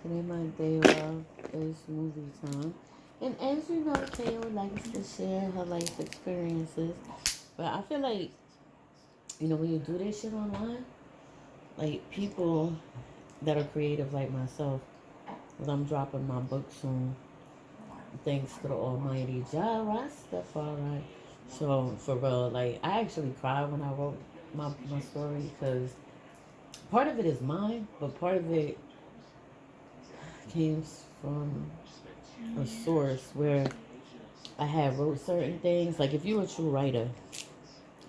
today my day off is movie time. And as you know, Taylor likes to share her life experiences. But I feel like, when you do this shit online, like people that are creative like myself, because I'm dropping my book soon, thanks to the almighty Jah Rastafari. So, for real, like, I actually cried when I wrote my story because part of it is mine, but part of it came from a source where I had wrote certain things. Like if you're a true writer,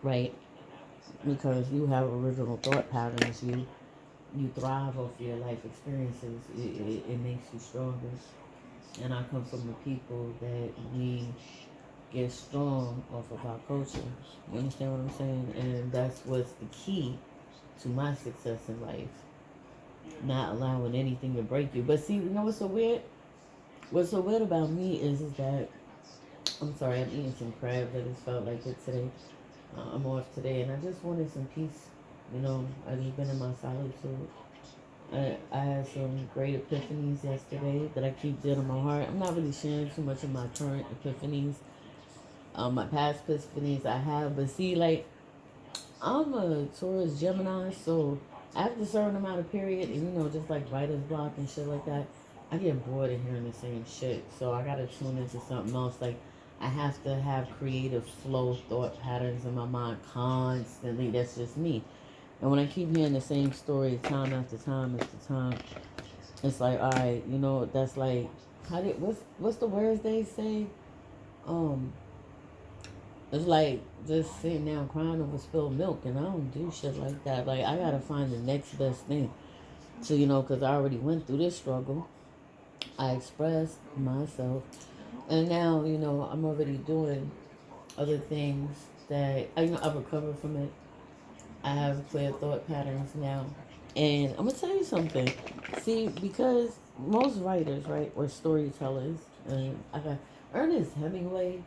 right? Because you have original thought patterns, you thrive off your life experiences. It makes you stronger. And I come from the people that we get strong off of our culture. You understand what I'm saying? And that's what's the key to my success in life. Not allowing anything to break you. But see, you know what's so weird? What's so weird about me is that I'm sorry, I'm eating some crabs. I just felt like it today. I'm off today, and I just wanted some peace. I just been in my solitude. I had some great epiphanies yesterday that I keep dear to my heart. I'm not really sharing too much of my current epiphanies. My past epiphanies I have, but see, like I'm a Taurus Gemini, so after a certain amount of period, and just like writer's block and shit like that, I get bored of hearing the same shit. So I gotta tune into something else. Like I have to have creative flow thought patterns in my mind constantly. That's just me. And when I keep hearing the same story time after time after time, it's like, all right, that's like, what's the words they say? Um, it's like just sitting down crying over spilled milk, and I don't do shit like that. Like I gotta find the next best thing. So because I already went through this struggle, I expressed myself, and now I'm already doing other things that I've recovered from it. I have clear thought patterns now, and I'm gonna tell you something. See, because most writers, right, or storytellers, and I got Ernest Hemingway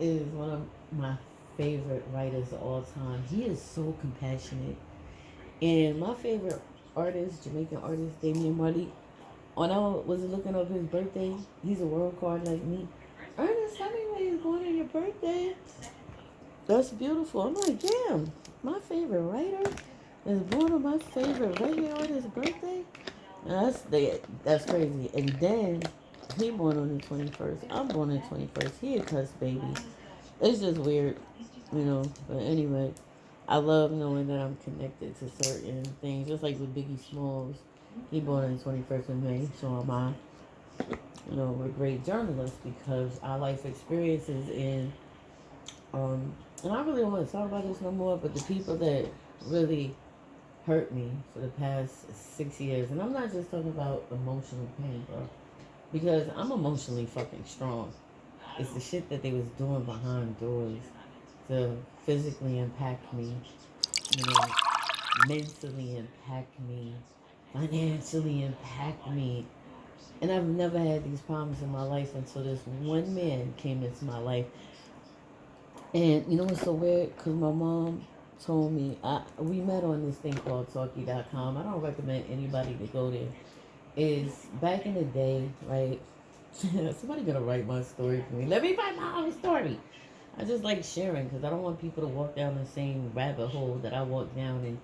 is one of my favorite writers of all time. He is so compassionate. And my favorite artist, Jamaican artist, Damian Marley, when I was looking up his birthday, he's a world card like me. Ernest Hemingway is born on your birthday. That's beautiful. I'm like, damn, my favorite writer is born on my favorite reggae artist's birthday. That's crazy. And then he born on the 21st. I'm born on the 21st. He a cuss baby. It's just weird, But anyway, I love knowing that I'm connected to certain things. Just like with Biggie Smalls, he born on the 21st of May, so am I. We're great journalists because our life experiences and I really don't want to talk about this no more. But the people that really hurt me for the past 6 years, and I'm not just talking about emotional pain, bro, because I'm emotionally fucking strong. It's the shit that they was doing behind doors to physically impact me, you know, mentally impact me, financially impact me. And I've never had these problems in my life until this one man came into my life. And you know what's so weird? Because my mom told me, we met on this thing called Talkie.com. I don't recommend anybody to go there. Is back in the day, right? Somebody gonna write my story for me. Let me write my own story. I just like sharing because I don't want people to walk down the same rabbit hole that I walked down and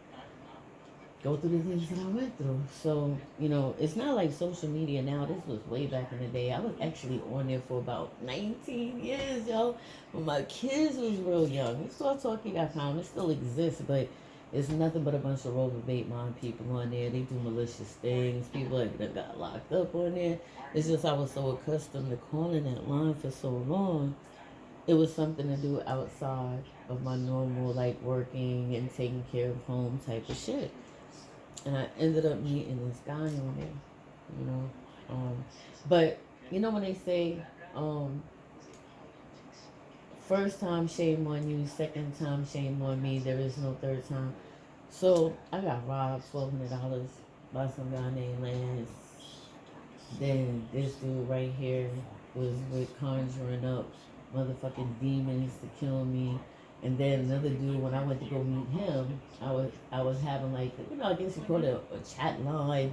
go through the things that I went through. So, it's not like social media now. This was way back in the day. I was actually on there for about 19 years, yo. When my kids was real young. It's called Talkie.com. It still exists, but it's nothing but a bunch of rover bait mind people on there. They do malicious things. People that got locked up on there. It's just I was so accustomed to calling that line for so long. It was something to do outside of my normal, like, working and taking care of home type of shit. And I ended up meeting this guy on there, you know. But when they say, first time shame on you, second time shame on me, there is no third time. So I got robbed $1,200 by some guy named Lance. Then this dude right here was with conjuring up motherfucking demons to kill me. And then another dude, when I went to go meet him, I was having like, I guess you call it a chat line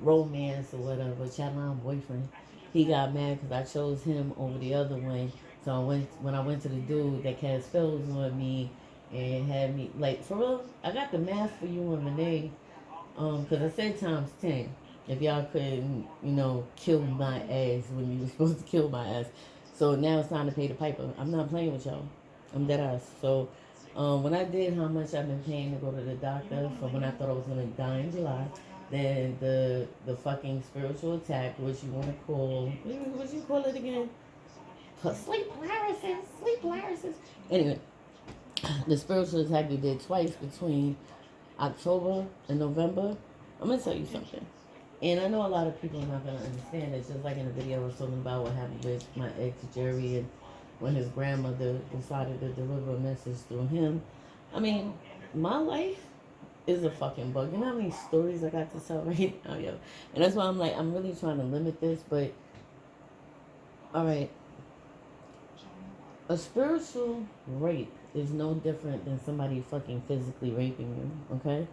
romance or whatever, Chatline boyfriend. He got mad because I chose him over the other one. So when I went to the dude that cast spells on me and had me like for real, I got the math for you and Renee. Because I said times 10. If y'all couldn't, kill my ass when you were supposed to kill my ass. So now it's time to pay the piper. I'm not playing with y'all. I'm dead ass. So when I did how much I've been paying to go to the doctor from when I thought I was going to die in July, then the fucking spiritual attack, which you want to call, what you call it again? Sleep paralysis. Sleep paralysis. Anyway, the spiritual attack you did twice between October and November. I'm gonna tell you something. And I know a lot of people are not gonna understand it. Just like in the video I was talking about what happened with my ex Jerry and when his grandmother decided to deliver a message through him. I mean, my life is a fucking bug. You know how many stories I got to tell right now, yo? And that's why I'm like, I'm really trying to limit this, but alright. A spiritual rape is no different than somebody fucking physically raping you, okay?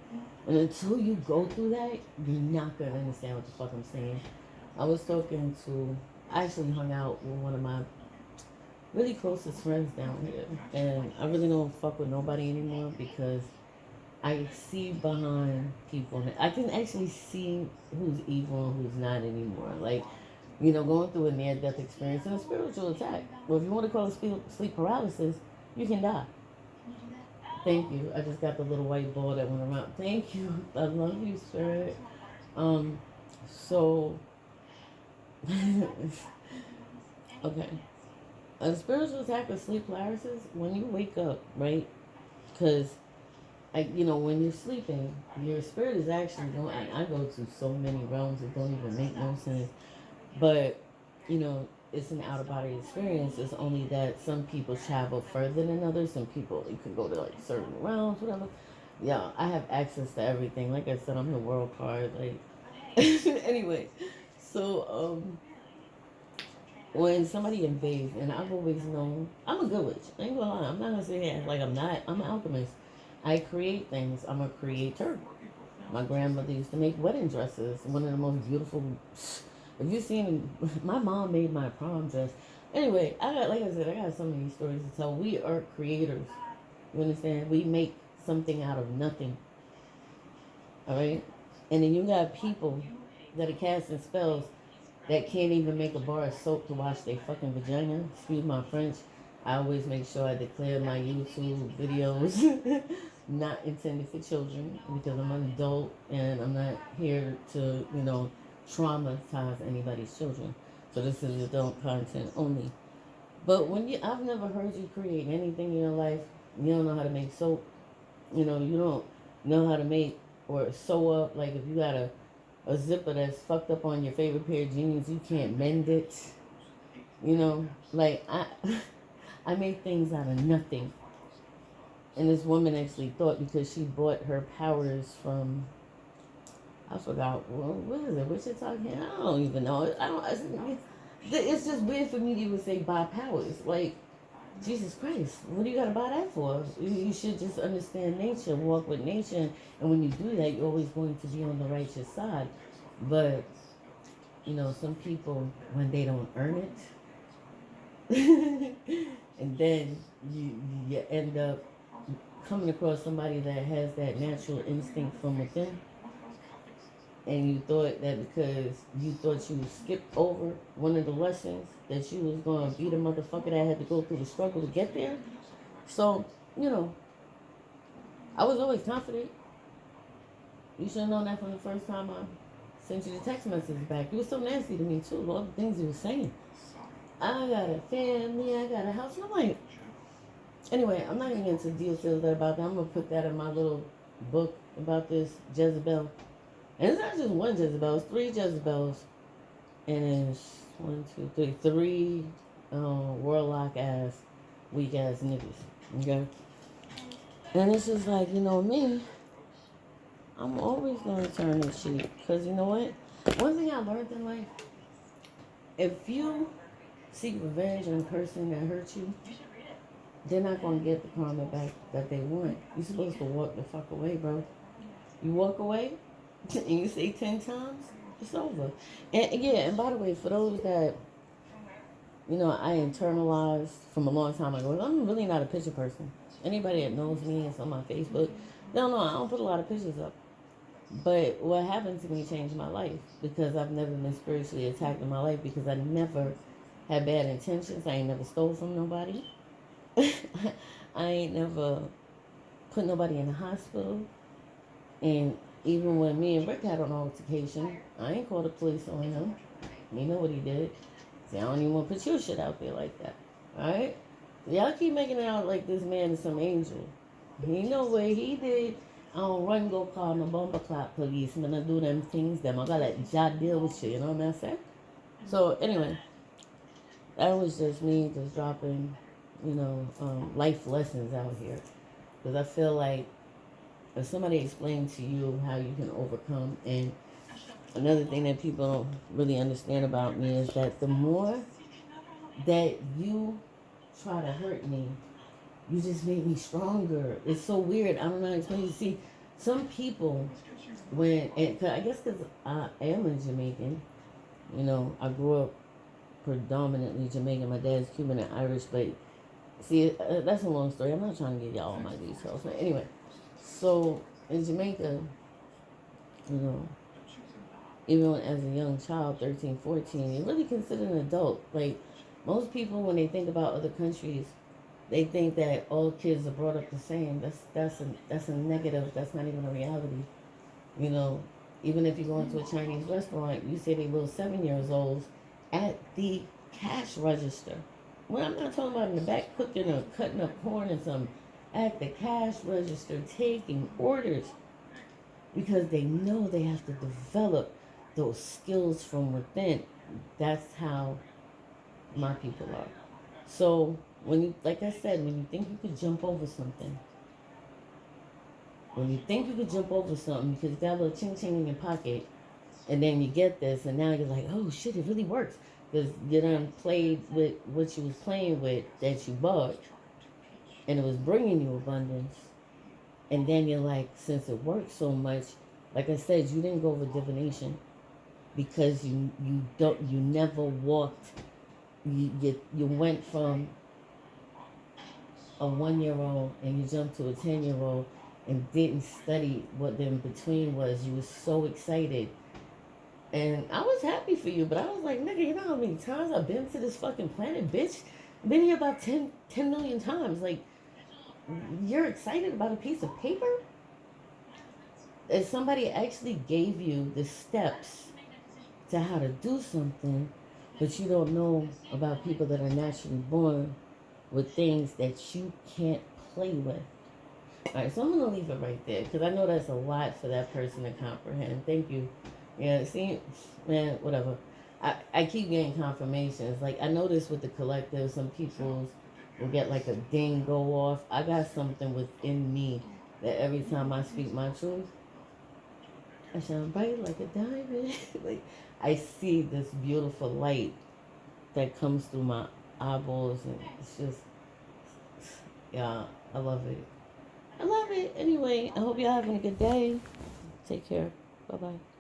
And until you go through that, you're not gonna understand what the fuck I'm saying. I actually hung out with one of my really closest friends down here. And I really don't fuck with nobody anymore because I see behind people. I can actually see who's evil and who's not anymore. Like, going through a near-death experience and a spiritual attack. Well, if you want to call it sleep paralysis, you can die. Thank you. I just got the little white ball that went around. Thank you. I love you, Spirit. So, okay. A spiritual attack or sleep paralysis, when you wake up, right? Because, when you're sleeping, your spirit is actually going, I go to so many realms that don't even make no sense. But, it's an out of body experience. It's only that some people travel further than others. Some people, you can go to like certain realms, whatever. Yeah, I have access to everything. Like I said, I'm the world card. Like, anyway, so when somebody invades, and I've always known, I'm a good witch. I ain't gonna lie. I'm not gonna say that like I'm not. I'm an alchemist. I create things. I'm a creator. My grandmother used to make wedding dresses. One of the most beautiful. If you've seen, my mom made my prom dress. Anyway, like I said, I got so many stories to tell. We are creators. You understand? We make something out of nothing. All right? And then you got people that are casting spells that can't even make a bar of soap to wash their fucking vagina. Excuse my French. I always make sure I declare my YouTube videos not intended for children because I'm an adult and I'm not here to, traumatize anybody's children. So this is adult content only. But I've never heard you create anything in your life. You don't know how to make soap. You don't know how to make or sew up. Like if you got a zipper that's fucked up on your favorite pair of jeans, you can't mend it. Like I made things out of nothing. And this woman actually thought because she bought her powers from, I forgot, what is it? Wichita? I don't even know. It's just weird for me to even say buy powers. Like, Jesus Christ, what do you got to buy that for? You should just understand nature, walk with nature. And when you do that, you're always going to be on the righteous side. But, some people, when they don't earn it, and then you end up coming across somebody that has that natural instinct from within, and you thought that because you thought you skipped over one of the lessons that you was going to be the motherfucker that had to go through the struggle to get there. So, I was always confident. You should have known that from the first time I sent you the text message back. You were so nasty to me too, all the things you were saying. I got a family, I got a house. And I'm like, anyway, I'm not going to get into details about that. I'm going to put that in my little book about this Jezebel. And it's not just one Jezebel, it's 3 Jezebels. And it's 3 warlock ass, weak ass niggas. Okay? And it's just like, me, I'm always going to turn the cheek. Because you know what? One thing I learned in life, if you seek revenge on a person that hurt you, they're not going to get the karma back that they want. You're supposed to walk the fuck away, bro. You walk away, and you say 10 times, It's over. And yeah, and by the way, for those that, I internalized from a long time ago, I'm really not a picture person. Anybody that knows me is on my Facebook. They'll know I don't put a lot of pictures up. But what happened to me changed my life because I've never been spiritually attacked in my life because I never had bad intentions. I ain't never stole from nobody. I ain't never put nobody in the hospital. And even when me and Rick had an altercation, I ain't called the police on him. You know what he did. See, I don't even want to put your shit out there like that. Alright? Y'all keep making it out like this man is some angel. He know what he did. I don't run go call no bumper clock police. I'm gonna do them things. Them I gotta let Jah deal with you. You know what I'm saying? So anyway, that was just me just dropping, life lessons out here. Because I feel like if somebody explains to you how you can overcome, and another thing that people don't really understand about me is that the more that you try to hurt me, you just made me stronger. It's so weird. I don't know how to explain it. See, some people, I guess because I am a Jamaican, I grew up predominantly Jamaican. My dad's Cuban and Irish, but see, that's a long story. I'm not trying to give y'all all my details. But anyway, so in Jamaica, you know, even as a young child, 13, 14, you're really considered an adult. Like, most people, when they think about other countries, they think that all kids are brought up the same. That's a negative. That's not even a reality. You know, even if you go into a Chinese restaurant, you see they little 7 years olds at the cash register. Well, I'm not talking about in the back cooking or cutting up corn and something. At the cash register, taking orders because they know they have to develop those skills from within. That's how my people are. So when you, like I said, when you think you could jump over something, because you got a little ching ching in your pocket, and then you get this, and now you're like, oh shit, it really works. Because you done played with what you was playing with that you bought, and it was bringing you abundance. And then you're like, since it works so much, like I said, you didn't go over divination because you never walked. You went from a 1 year old and you jumped to a 10 year old and didn't study what the in between was. You were so excited. And I was happy for you, but I was like, nigga, you know how many times I've been to this fucking planet, bitch? I've been here about 10 million times. Like, you're excited about a piece of paper? If somebody actually gave you the steps to how to do something, but you don't know about people that are naturally born with things that you can't play with. All right, so I'm going to leave it right there because I know that's a lot for that person to comprehend. Thank you. Yeah, see, man, whatever. I keep getting confirmations. Like, I noticed with the collective, some people will get like a ding go off. I got something within me that every time I speak my truth, I shine bright like a diamond. Like, I see this beautiful light that comes through my eyeballs, and it's just, yeah, I love it. I love it. Anyway, I hope y'all having a good day. Take care. Bye-bye.